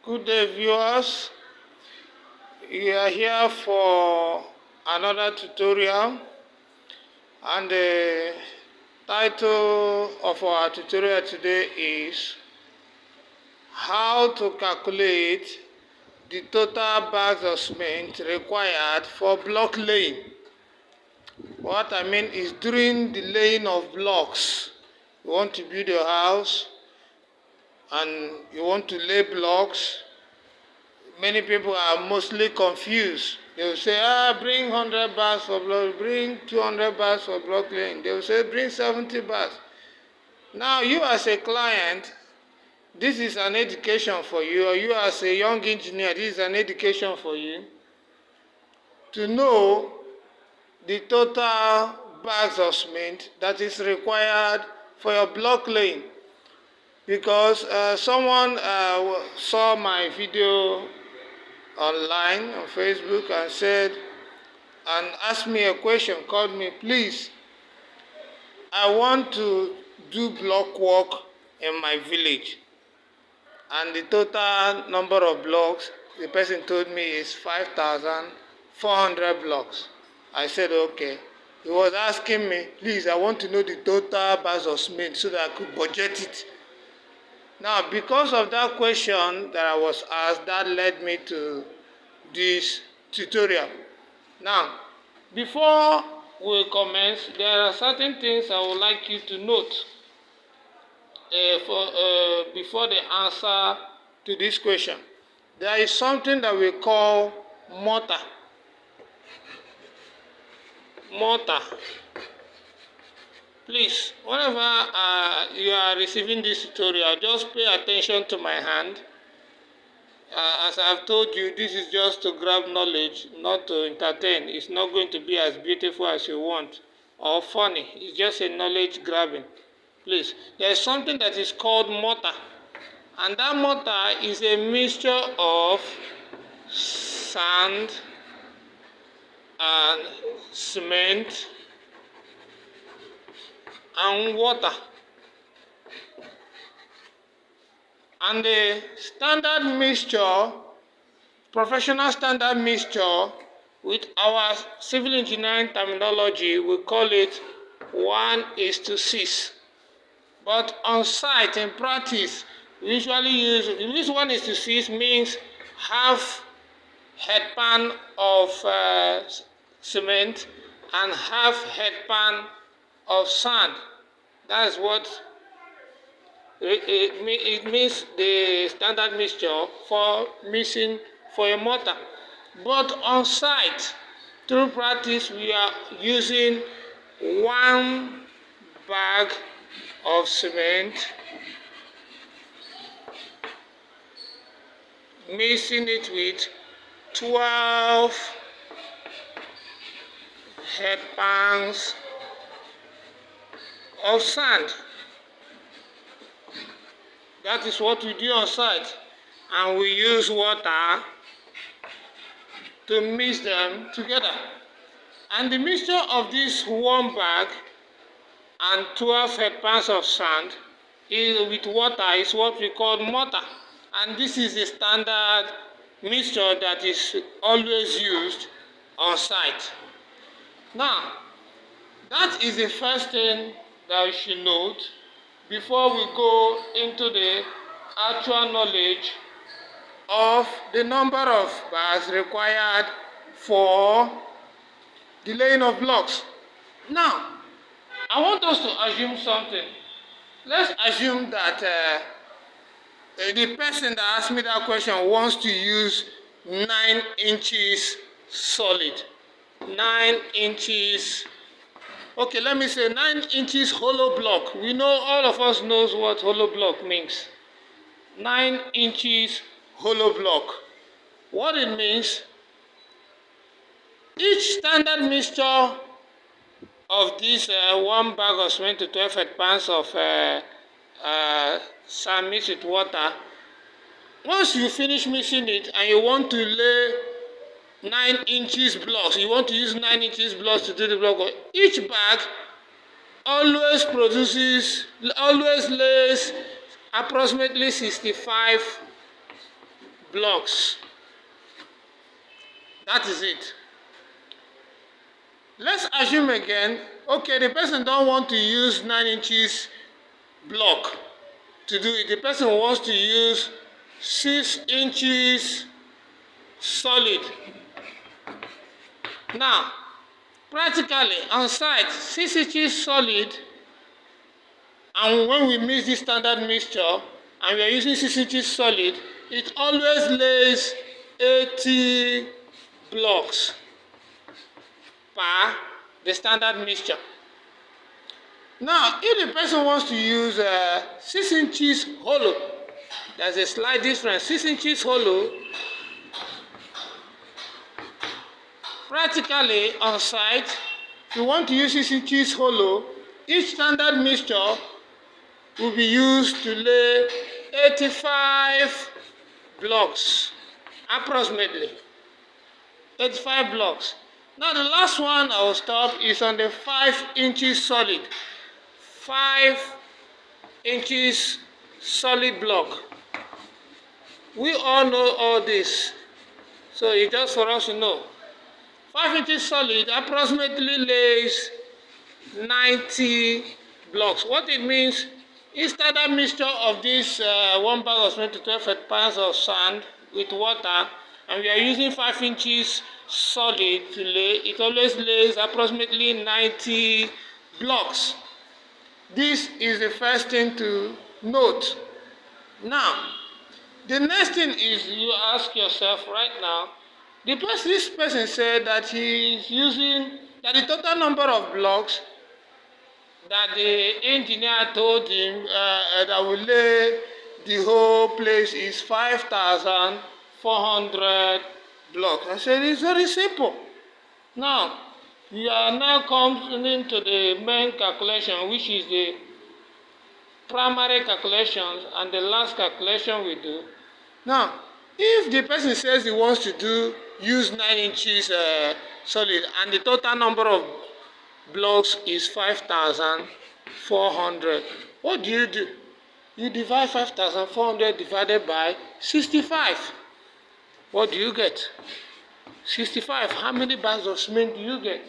Good day, viewers. We are here for another tutorial, and the title of our tutorial today is how to calculate the total bags of cement required for block laying. What I mean is, during the laying of blocks, you want to build your house and you want to lay blocks. Many people are mostly confused. They will say, bring 100 bags for block, bring 200 bags for block laying. They will say, bring 70 bags. Now, you as a client, this is an education for you, or you as a young engineer, this is an education for you to know the total bags of cement that is required for your block laying. Because someone saw my video online on Facebook and said and asked me a question, called me, please, I want to do block work in my village, and the total number of blocks the person told me is 5,400 blocks. I said okay. He was asking me, please, I want to know the total bags of cement so that I could budget it. Now, because of that question that I was asked, that led me to this tutorial. Now, before we commence, there are certain things I would like you to note before the answer to this question. There is something that we call mortar. Mortar. Please, whenever you are receiving this tutorial, just pay attention to my hand. As I've told you, this is just to grab knowledge, not to entertain. It's not going to be as beautiful as you want or funny. It's just a knowledge grabbing. Please, there is something that is called mortar. And that mortar is a mixture of sand and cement and water. And the standard mixture, professional standard mixture, with our civil engineering terminology, we call it 1:6. But on site, in practice, we usually use, this 1:6 means half headpan of cement and half headpan of sand. That's what it means, the standard mixture for mixing for a mortar. But on site, through practice, we are using 1 bag of cement, mixing it with 12 headpans of sand. That is what we do on site, and we use water to mix them together. And the mixture of this 1 bag and 12 headpans of sand with water is what we call mortar. And this is the standard mixture that is always used on site. Now, that is the first thing that we should note before we go into the actual knowledge of the number of bags required for the laying of blocks. Now, I want us to assume something. Let's assume that the person that asked me that question wants to use 9 inches solid. 9 inches. Okay, let me say 9 inches hollow block. We know, all of us knows what hollow block means. 9 inches hollow block. What it means, each standard mixture of this 1 bag of cement to 12 headpans of sand mixed with water, once you finish mixing it and you want to lay 9 inches blocks, you want to use 9 inches blocks to do the block, each bag always lays approximately 65 blocks. That is it. Let's assume again, okay, the person don't want to use 9 inches block to do it. The person wants to use 6 inches solid. Now, practically on site, 6 inches solid, and when we mix this standard mixture and we are using 6 inches solid, it always lays 80 blocks per the standard mixture. Now, if the person wants to use 6 inches hollow, there's a slight difference. 6 inches hollow, practically on site, if you want to use 6 inches hollow, each standard mixture will be used to lay 85 blocks, approximately 85 blocks. Now the last one I will stop is on the 5 inches solid, 5 inches solid block. We all know all this, so it's just for us to know. 5 inches solid approximately lays 90 blocks. What it means, is standard mixture of this 1 bag of cement to 12 pounds of sand with water, and we are using 5 inches solid to lay, it always lays approximately 90 blocks. This is the first thing to note. Now, the next thing is you ask yourself right now, this person said that he is using, that the total number of blocks that the engineer told him that will lay the whole place is 5,400 blocks. I said, it's very simple. Now, we are now coming to the main calculation, which is the primary calculations and the last calculation we do. Now, if the person says he wants to use 9 inches solid and the total number of blocks is 5,400, what do? You divide 5,400 divided by 65. What do you get? 65. How many bags of cement do you get?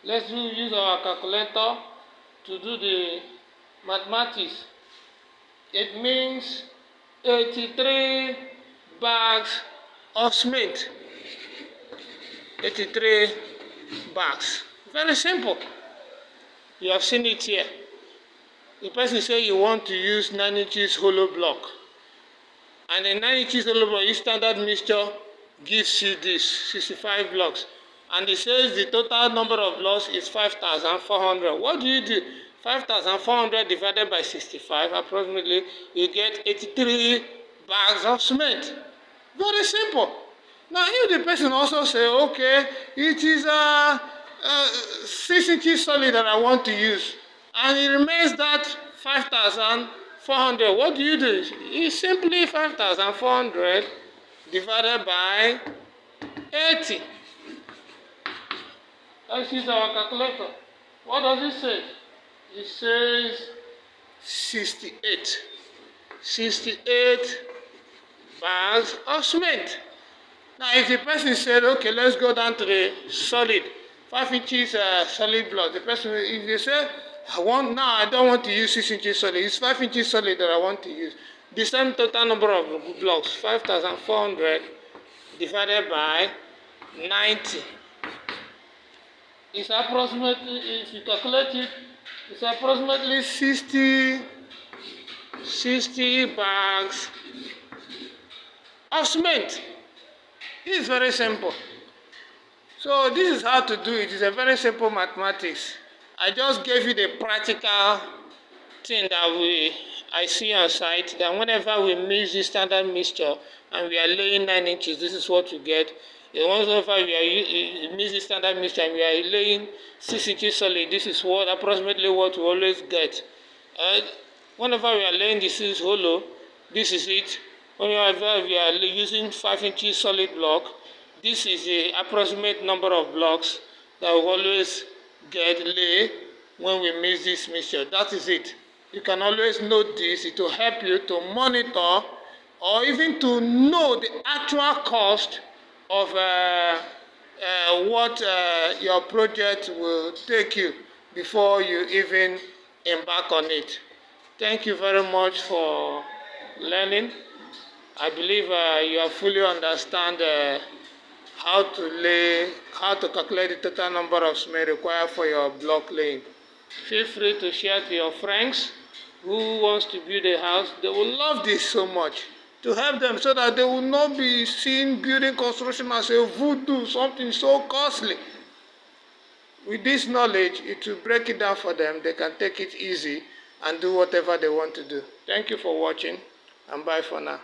Let's use our calculator to do the mathematics. It means 83 bags of cement. 83 bags. Very simple. You have seen it here. The person say you want to use 9 inches hollow block. And the 9 inches hollow block, each standard mixture gives you this, 65 blocks. And it says the total number of blocks is 5,400. What do? 5,400 divided by 65, approximately, you get 83 bags of cement. Very simple. Now, if the person also say, okay, it is 6 inches solid that I want to use, and it remains that 5,400, what do? It's simply 5,400 divided by 80. Let's use our calculator. What does it say? It says 68. 68 bags of cement. Now, if the person said, okay, let's go down to the solid, 5 inches solid block. The person, if they say, I don't want to use 6 inches solid, it's 5 inches solid that I want to use. The same total number of blocks, 5,400 divided by 90. It's approximately, if you calculate it, it's approximately 60 bags of cement. It's very simple. So this is how to do it. It's a very simple mathematics. I just gave you the practical thing that I see on site, that whenever we mix this standard mixture and we are laying 9 inches, this is what we get. Whenever we are mix this standard mixture and we are laying 6 inches solid, this is approximately what we always get. Whenever we are laying the 6 hollow, this is it. Whenever we are using 5 inches solid block, this is the approximate number of blocks that we always lay when we mix this mixture. That is it. You can always note this. It will help you to monitor or even to know the actual cost of what your project will take you before you even embark on it. Thank you very much for learning. I believe you fully understand how to calculate the total number of cement required for your block laying. Feel free to share to your friends who wants to build a house. They will love this so much, to help them so that they will not be seeing building construction as a voodoo, something so costly. With this knowledge, it will break it down for them. They can take it easy and do whatever they want to do. Thank you for watching, and bye for now.